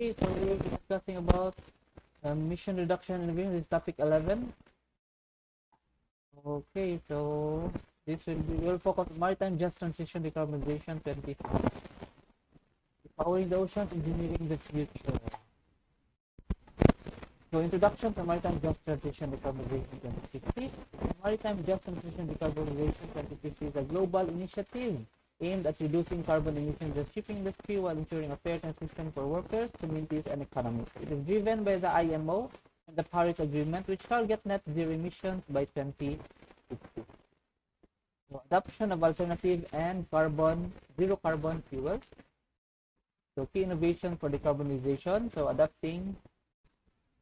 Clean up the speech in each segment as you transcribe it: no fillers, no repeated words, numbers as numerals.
Okay, so we're discussing about emission reduction innovation. This is topic 11. Okay, so we'll focus on maritime just transition decarbonization 2050. Powering the oceans, engineering the future. So introduction to maritime just transition decarbonization 2050. Maritime just transition decarbonization 2050 is a global initiative aimed at reducing carbon emissions in the shipping industry while ensuring a fair transition for workers, communities, and economies. It is driven by the IMO and the Paris Agreement, which target net zero emissions by 2050. So adoption of alternative and zero carbon fuels. So key innovation for decarbonization. So adoption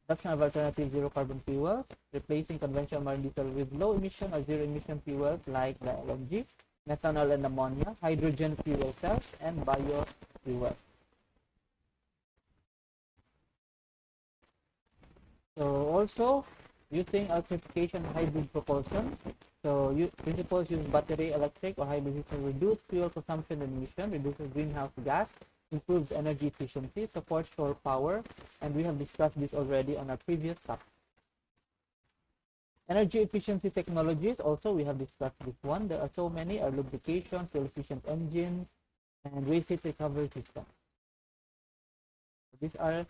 of alternative zero carbon fuels, replacing conventional marine diesel with low emission or zero emission fuels like the LNG, methanol and ammonia, hydrogen fuel cells, and biofuels. So also using electrification hybrid propulsion. So principles use battery, electric, or hybrid system reduce fuel consumption and emission, reduces greenhouse gas, improves energy efficiency, supports shore power, and we have discussed this already on our previous topic. Energy efficiency technologies, also we have discussed this one. There are so many, are lubrication, fuel efficient engines, and waste heat recovery systems. These are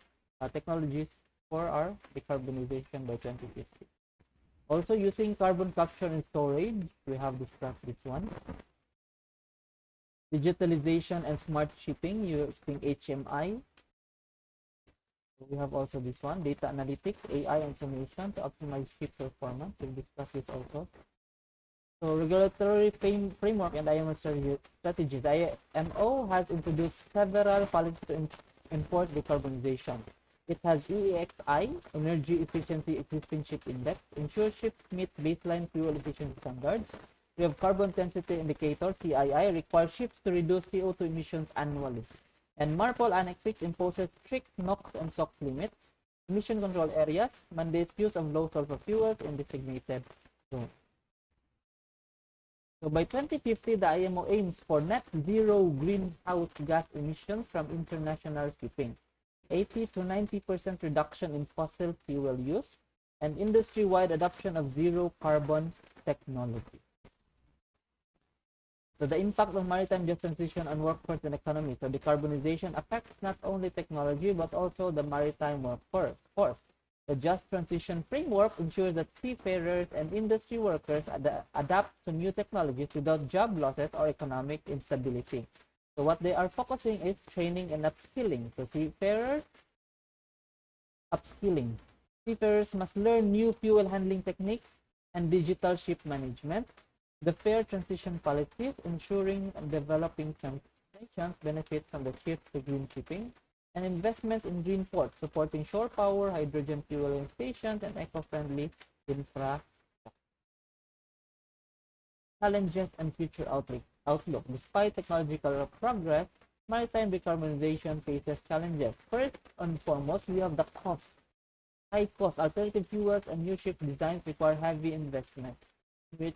technologies for our decarbonization by 2050. Also using carbon capture and storage, we have discussed this one. Digitalization and smart shipping using HMI. We have also this one, data analytics, AI and automation to optimize ship performance. We'll discuss this also. So regulatory framework and IMO strategies. IMO has introduced several policies to enforce decarbonization. It has EEXI, Energy Efficiency Existing Ship Index, ensures ships meet baseline fuel efficiency standards. We have Carbon Intensity Indicator, CII, requires ships to reduce CO2 emissions annually. And MARPOL Annex 6 imposes strict NOx and SOx limits, emission control areas, mandates use of low sulfur fuels in designated zones. So by 2050, the IMO aims for net zero greenhouse gas emissions from international shipping, 80 to 90% reduction in fossil fuel use, and industry-wide adoption of zero carbon technology. So the impact of maritime just transition on workforce and economy. So decarbonization affects not only technology but also the maritime workforce. The just transition framework ensures that seafarers and industry workers adapt to new technologies without job losses or economic instability. So what they are focusing is training and upskilling. So upskilling. Seafarers must learn new fuel handling techniques and digital ship management. The fair transition policies ensuring and developing nations benefit from the shift to green shipping, and investments in green ports supporting shore power, hydrogen fueling stations, and eco-friendly infrastructure. Challenges and future outlook. Despite technological progress, maritime decarbonization faces challenges. First and foremost, we have the cost. High cost. Alternative fuels and new ship designs require heavy investment, which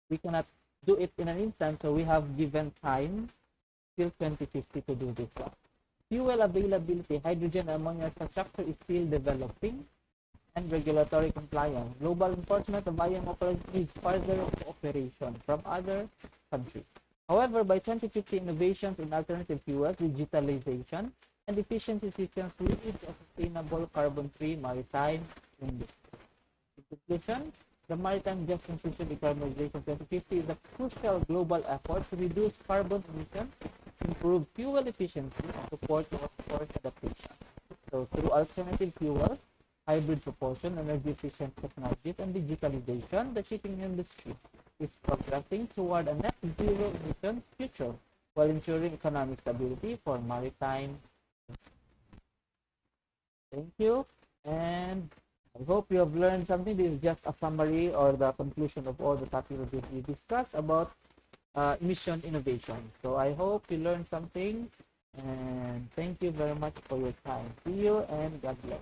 we cannot do it in an instant, so we have given time till 2050 to do this one. Fuel availability, hydrogen ammonia infrastructure is still developing, and regulatory compliance. Global enforcement of IMO needs further cooperation from other countries. However, by 2050, innovations in alternative fuels, digitalization, and efficiency systems will lead to a sustainable carbon-free maritime industry. In conclusion, the Maritime Just Transition Decarbonization 2050 is a crucial global effort to reduce carbon emissions, improve fuel efficiency, and support workforce adaptation. So through alternative fuels, hybrid propulsion, energy efficient technologies, and digitalization, the shipping industry is progressing toward a net zero emission future while ensuring economic stability for maritime. Thank you, and I hope you have learned something. This is just a summary or the conclusion of all the topics that we discussed about emission innovation. So I hope you learned something, and thank you very much for your time. See you, and God bless.